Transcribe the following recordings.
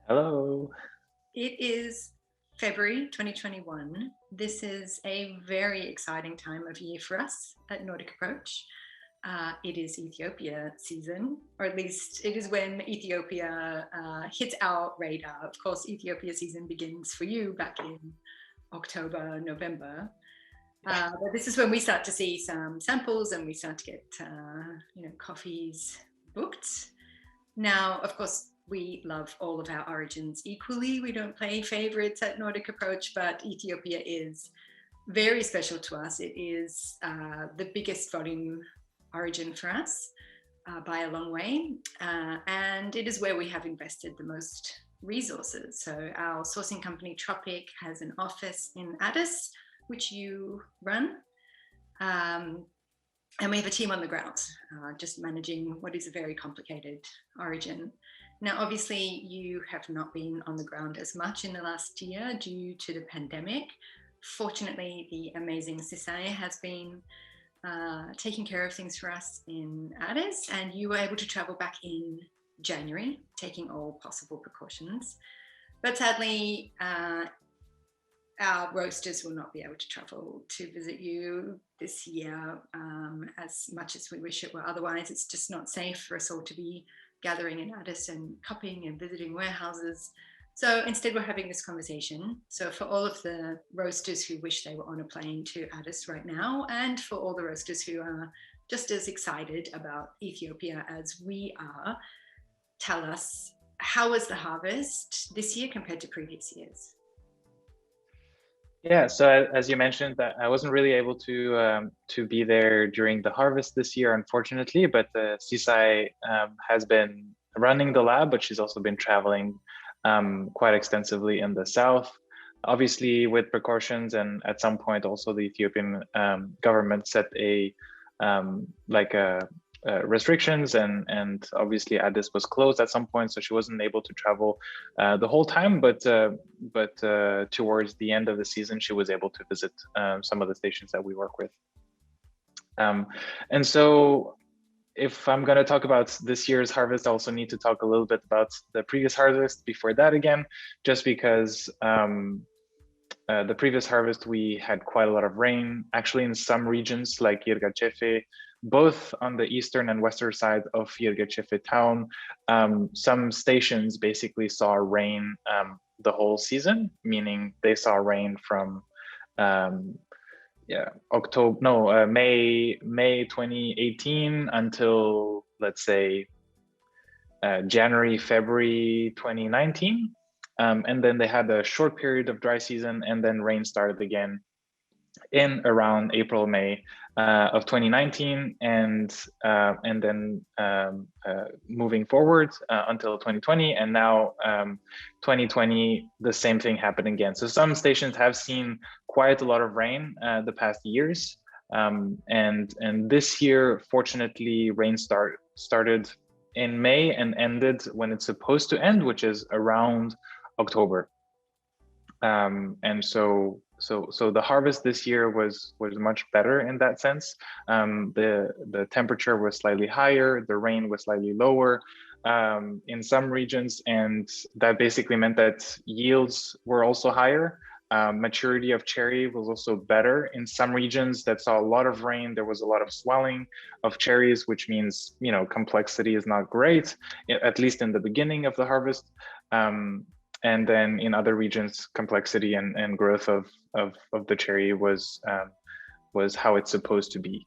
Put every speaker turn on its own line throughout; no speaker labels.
Hello.
It is February 2021. This is a very exciting time of year for us at Nordic Approach. It is Ethiopia season, or at least it is when Ethiopia hits our radar. Of course, Ethiopia season begins for you back in October, November. But this is when we start to see some samples and we start to get, coffees booked. Now, of course, we love all of our origins equally. We don't play favorites at Nordic Approach, but Ethiopia is very special to us. It is the biggest volume origin for us by a long way. And it is where we have invested the most resources. So our sourcing company, Tropic, has an office in Addis, which you run. And we have a team on the ground, just managing what is a very complicated origin. Now, obviously, you have not been on the ground as much in the last year due to the pandemic. Fortunately, the amazing Suzie has been taking care of things for us in Addis, and you were able to travel back in January, taking all possible precautions. But sadly, our roasters will not be able to travel to visit you this year as much as we wish it were. Otherwise, it's just not safe for us all to be gathering in Addis and cupping and visiting warehouses. So instead, we're having this conversation. So for all of the roasters who wish they were on a plane to Addis right now, and for all the roasters who are just as excited about Ethiopia as we are, tell us, how was the harvest this year compared to previous years?
Yeah, so as you mentioned, that I wasn't really able to be there during the harvest this year, unfortunately. But Sisai has been running the lab, but she's also been traveling quite extensively in the south, obviously with precautions. And at some point, also the Ethiopian government set a like a restrictions, and obviously Addis was closed at some point, so she wasn't able to travel the whole time. But towards the end of the season, she was able to visit some of the stations that we work with. And so, if I'm going to talk about this year's harvest, I also need to talk a little bit about the previous harvest before that again, just because the previous harvest we had quite a lot of rain. Actually, in some regions like Yirgachefe, both on the eastern and western side of Yirgachefe town, some stations basically saw rain the whole season, meaning they saw rain from October, no, May 2018 until, let's say, January, February 2019. And then they had a short period of dry season, and then rain started again in around April, May of 2019, and then moving forward until 2020, and now 2020, the same thing happened again. So some stations have seen quite a lot of rain the past years, and this year, fortunately, rain started in May and ended when it's supposed to end, which is around October. And so the harvest this year was much better in that sense. The temperature was slightly higher, the rain was slightly lower in some regions, and that basically meant that yields were also higher. Maturity of cherry was also better in some regions that saw a lot of rain. There was a lot of swelling of cherries, which means, complexity is not great, at least in the beginning of the harvest. And then in other regions, complexity and growth of the cherry was how it's supposed to be.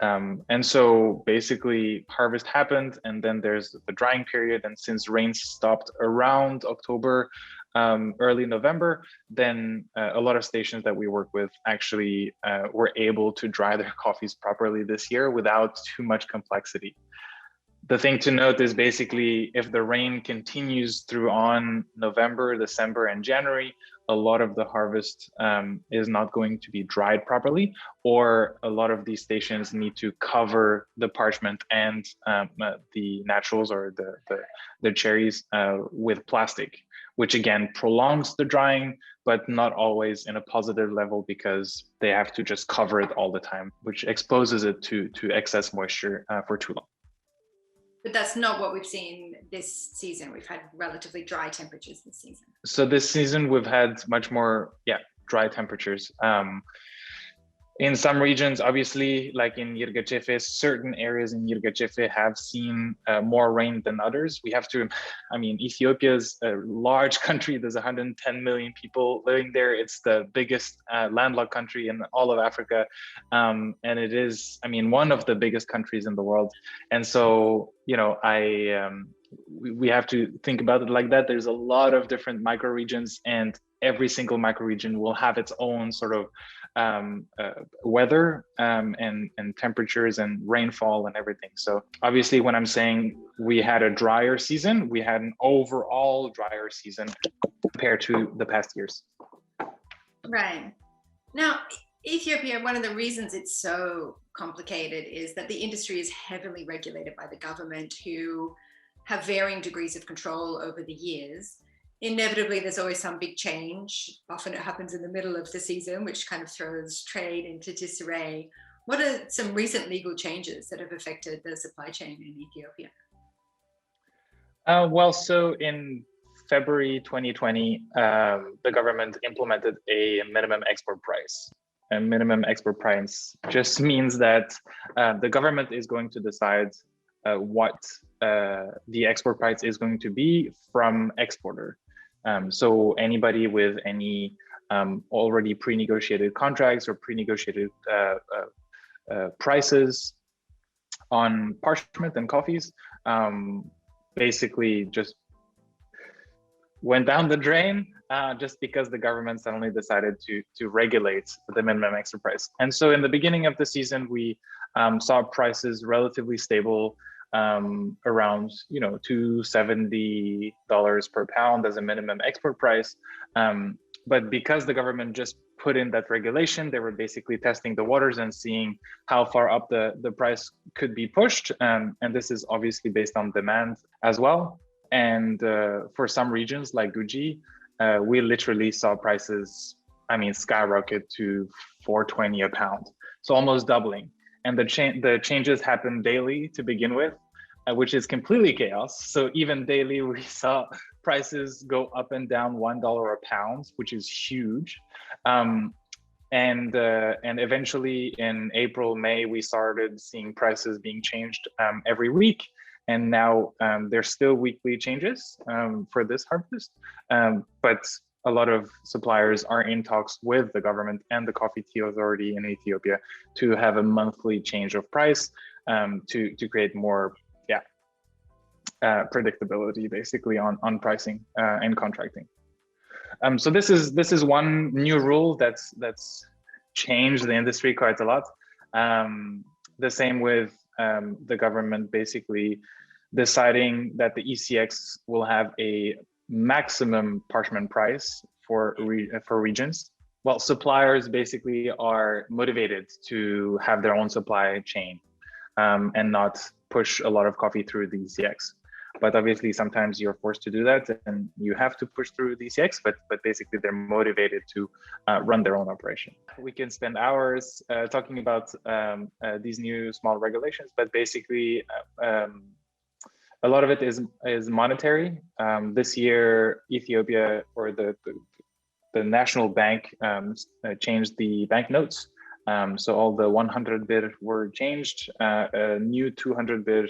And so basically harvest happened, and then there's the drying period. And since rain stopped around October, early November, then a lot of stations that we work with actually were able to dry their coffees properly this year without too much complexity. The thing to note is basically if the rain continues through on November, December, and January, a lot of the harvest is not going to be dried properly, or a lot of these stations need to cover the parchment and the naturals or the cherries with plastic, which again prolongs the drying, but not always in a positive level, because they have to just cover it all the time, which exposes it to excess moisture for too long.
But that's not what we've seen this season. We've had relatively dry temperatures this season.
So this season we've had much more, dry temperatures. In some regions, obviously, like in Yirgacheffe, certain areas in Yirgacheffe have seen more rain than others. We have to, Ethiopia is a large country. There's 110 million people living there. It's the biggest landlocked country in all of Africa. And it is, one of the biggest countries in the world. And so, we have to think about it like that. There's a lot of different microregions, and every single microregion will have its own sort of weather and temperatures and rainfall and everything. So obviously, when I'm saying we had a drier season, we had an overall drier season compared to the past years.
Right. Now, Ethiopia, one of the reasons it's so complicated is that the industry is heavily regulated by the government, who have varying degrees of control over the years. Inevitably, there's always some big change. Often it happens in the middle of the season, which kind of throws trade into disarray. What are some recent legal changes that have affected the supply chain in Ethiopia?
So in February 2020, the government implemented a minimum export price. A minimum export price just means that the government is going to decide what the export price is going to be from exporter. So anybody with any already pre-negotiated contracts or pre-negotiated prices on parchment and coffees basically just went down the drain just because the government suddenly decided to regulate the minimum export price. And so in the beginning of the season, we saw prices relatively stable, around $270 per pound as a minimum export price. But because the government just put in that regulation, they were basically testing the waters and seeing how far up the price could be pushed. And this is obviously based on demand as well. And for some regions like Guji, we literally saw prices, skyrocket to $420 a pound. So almost doubling. And the changes happen daily to begin with, which is completely chaos. So even daily, we saw prices go up and down $1 a pound, which is huge. And eventually in April, May, we started seeing prices being changed every week. And now there's still weekly changes for this harvest. But a lot of suppliers are in talks with the government and the Coffee Tea Authority in Ethiopia to have a monthly change of price to create more predictability basically on pricing and contracting. So this is one new rule that's changed the industry quite a lot. The same with the government basically deciding that the ECX will have a maximum parchment price for regions. Well, suppliers basically are motivated to have their own supply chain and not push a lot of coffee through the ECX. But obviously, sometimes you're forced to do that, and you have to push through the ECX. But basically, they're motivated to run their own operation. We can spend hours talking about these new small regulations, but basically, a lot of it is monetary. This year, Ethiopia or the national bank changed the banknotes. So all the 100 bir were changed. A new 200 bir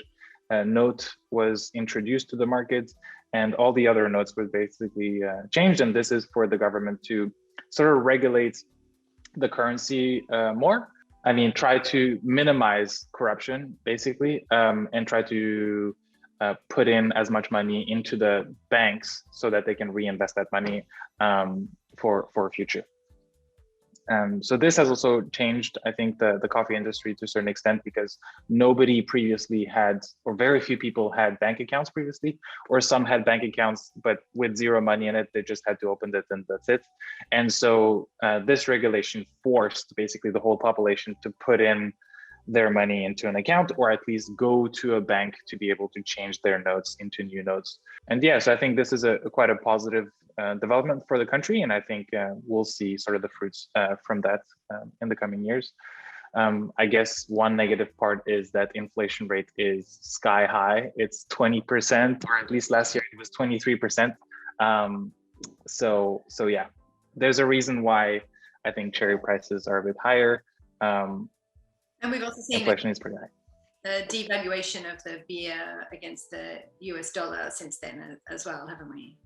note was introduced to the market, and all the other notes were basically changed. And this is for the government to sort of regulate the currency more. Try to minimize corruption, basically, and try to put in as much money into the banks so that they can reinvest that money for future. So this has also changed, I think, the coffee industry to a certain extent, because nobody previously had, or very few people had bank accounts previously, or some had bank accounts, but with zero money in it, they just had to open it and that's it. And so this regulation forced basically the whole population to put in their money into an account, or at least go to a bank to be able to change their notes into new notes. And yeah, so I think this is quite a positive development for the country, and I think we'll see sort of the fruits from that in the coming years. I guess one negative part is that inflation rate is sky high. It's 20%, or at least last year it was 23%. So yeah, there's a reason why I think cherry prices are a bit higher.
And we've also seen
inflation is pretty high.
The devaluation of the beer against the US dollar since then as well, haven't we?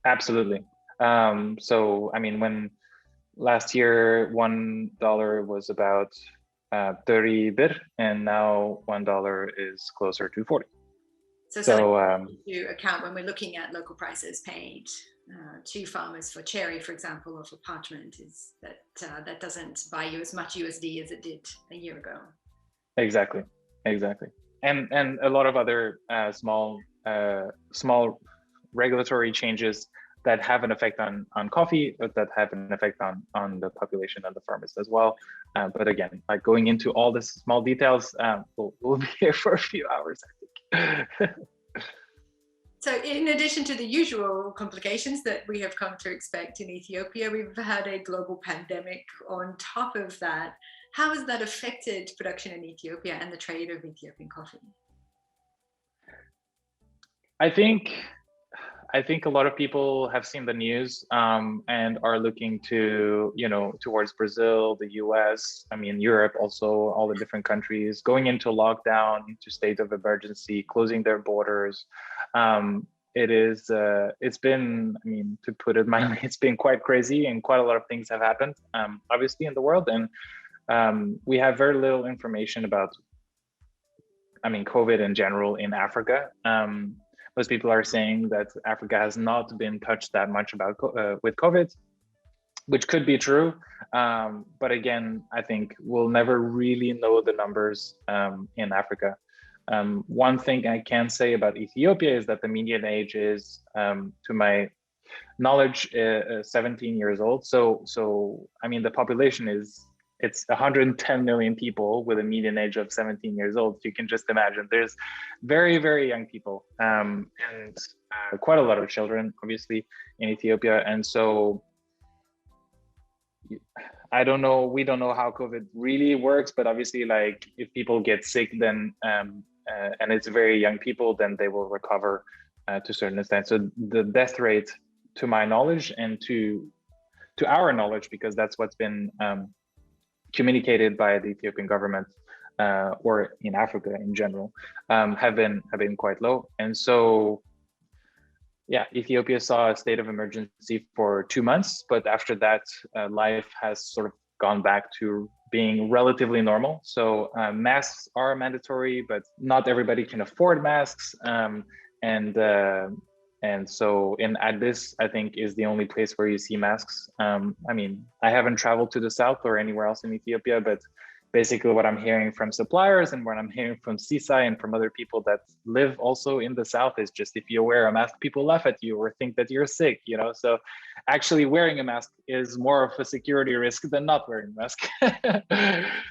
Absolutely. So, I mean, when last year $1 was about 30 bir, and now $1 is closer to 40.
So to account when we're looking at local prices paid to farmers for cherry, for example, or for parchment, is that that doesn't buy you as much USD as it did a year ago.
Exactly. And a lot of other small regulatory changes that have an effect on coffee, but that have an effect on the population and the farmers as well. But again, like going into all the small details, we'll be here for a few hours, I think.
So in addition to the usual complications that we have come to expect in Ethiopia, we've had a global pandemic on top of that. How has that affected production in Ethiopia and the trade of Ethiopian coffee?
I think a lot of people have seen the news and are looking to, towards Brazil, the US, I mean, Europe, also all the different countries going into lockdown, into state of emergency, closing their borders. It's been, I mean, to put it mildly, it's been quite crazy, and quite a lot of things have happened, obviously, in the world. And we have very little information about, I mean, COVID in general in Africa. Most people are saying that Africa has not been touched that much with COVID, which could be true. But again, I think we'll never really know the numbers in Africa. One thing I can say about Ethiopia is that the median age is, to my knowledge, 17 years old. So I mean, the population it's 110 million people with a median age of 17 years old. You can just imagine there's very, very young people and quite a lot of children, obviously, in Ethiopia. And so I don't know, we don't know how COVID really works, but obviously, like, if people get sick, then and it's very young people, then they will recover to a certain extent. So the death rate, to my knowledge, and to our knowledge, because that's what's been communicated by the Ethiopian government or in Africa in general, have been quite low. And so, yeah, Ethiopia saw a state of emergency for 2 months, but after that, life has sort of gone back to being relatively normal. So masks are mandatory, but not everybody can afford masks. And so in Addis, I think, is the only place where you see masks. I mean, I haven't traveled to the south or anywhere else in Ethiopia, but basically what I'm hearing from suppliers and what I'm hearing from Sisai and from other people that live also in the south is just, if you wear a mask, people laugh at you or think that you're sick, So actually wearing a mask is more of a security risk than not wearing a mask.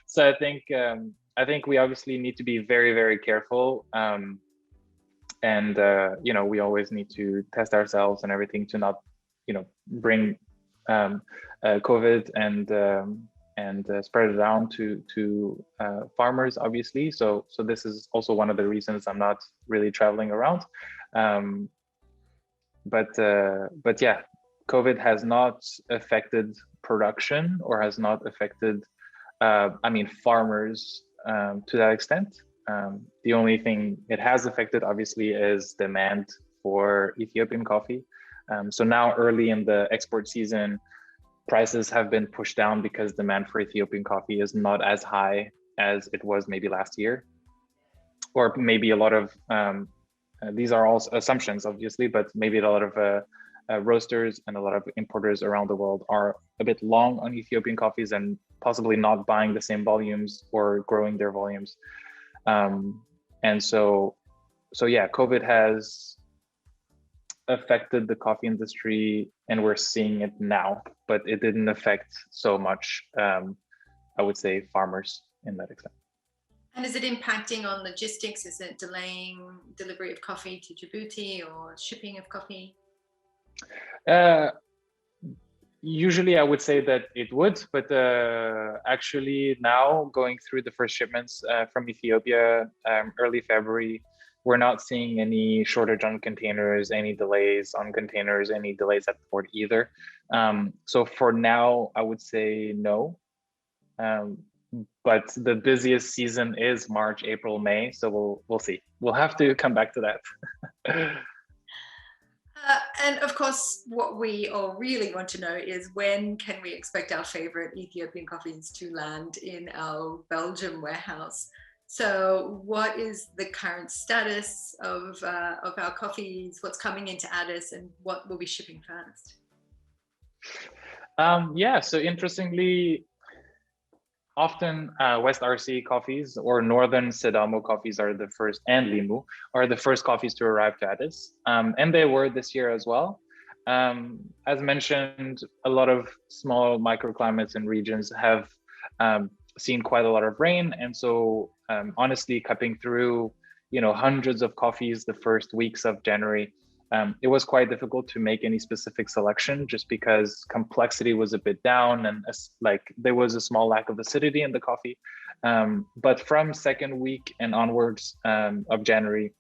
So I think we obviously need to be very, very careful. And we always need to test ourselves and everything to not, bring COVID and spread it around to farmers, obviously. So this is also one of the reasons I'm not really traveling around. But yeah, COVID has not affected production or has not affected, farmers to that extent. The only thing it has affected, obviously, is demand for Ethiopian coffee. So now, early in the export season, prices have been pushed down because demand for Ethiopian coffee is not as high as it was maybe last year. Or maybe a lot of, these are all assumptions, obviously, but maybe a lot of roasters and a lot of importers around the world are a bit long on Ethiopian coffees and possibly not buying the same volumes or growing their volumes. And so yeah, COVID has affected the coffee industry, and we're seeing it now, but it didn't affect so much, I would say, farmers in that extent.
And is it impacting on logistics? Is it delaying delivery of coffee to Djibouti or shipping of coffee?
Usually I would say that it would, but actually now going through the first shipments from Ethiopia early February, we're not seeing any shortage on containers, any delays on containers, any delays at the port either. So for now, I would say no. Um, but the busiest season is March, April, May. So we'll see. We'll have to come back to that.
And of course, what we all really want to know is when can we expect our favorite Ethiopian coffees to land in our Belgium warehouse? So what is the current status of our coffees? What's coming into Addis and what will be shipping first?
Yeah, so interestingly, often West RC coffees or Northern Sidamo coffees are the first, and Limu are the first coffees to arrive to Addis. And they were this year as well. As mentioned, a lot of small microclimates and regions have seen quite a lot of rain. And so honestly, cupping through, hundreds of coffees the first weeks of January, it was quite difficult to make any specific selection just because complexity was a bit down and there was a small lack of acidity in the coffee. But from second week and onwards of January,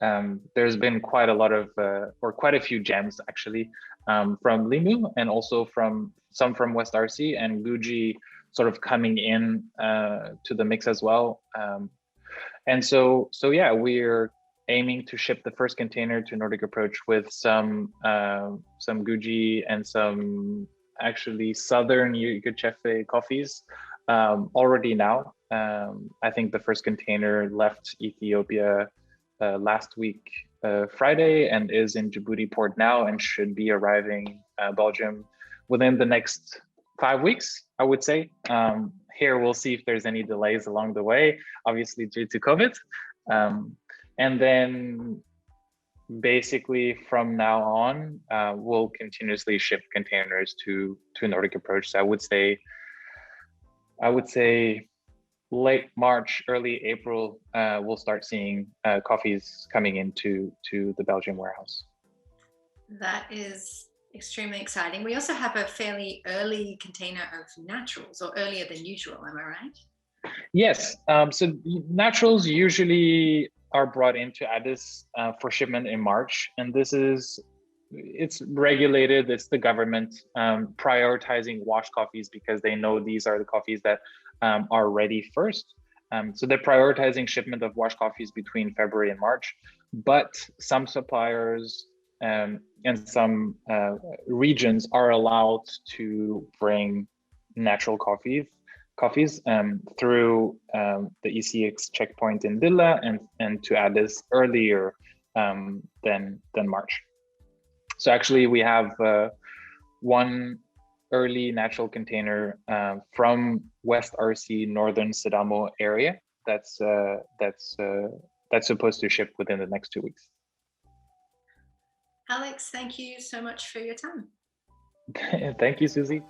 there's been quite a lot of, or quite a few gems actually, from Limu and also from some from West RC and Guji sort of coming in to the mix as well. And so yeah, we're aiming to ship the first container to Nordic Approach with some Guji and some actually Southern Yugochefe coffees already now. I think the first container left Ethiopia last week, Friday, and is in Djibouti port now and should be arriving Belgium within the next 5 weeks, I would say. Here we'll see if there's any delays along the way, obviously due to COVID. And then basically from now on, we'll continuously ship containers to Nordic Approach. So I would say late March, early April, we'll start seeing coffees coming into the Belgium warehouse.
That is extremely exciting. We also have a fairly early container of naturals, or earlier than usual, am I right?
Yes, so naturals usually are brought into Addis for shipment in March, and it's regulated. It's the government prioritizing wash coffees because they know these are the coffees that are ready first. So they're prioritizing shipment of wash coffees between February and March, but some suppliers and some regions are allowed to bring natural coffees through the ECX checkpoint in Dilla and to Addis earlier than March. So actually we have one early natural container from West RC Northern Sidamo area that's supposed to ship within the next 2 weeks.
Alex, thank you so much for your time.
Thank you, Suzie.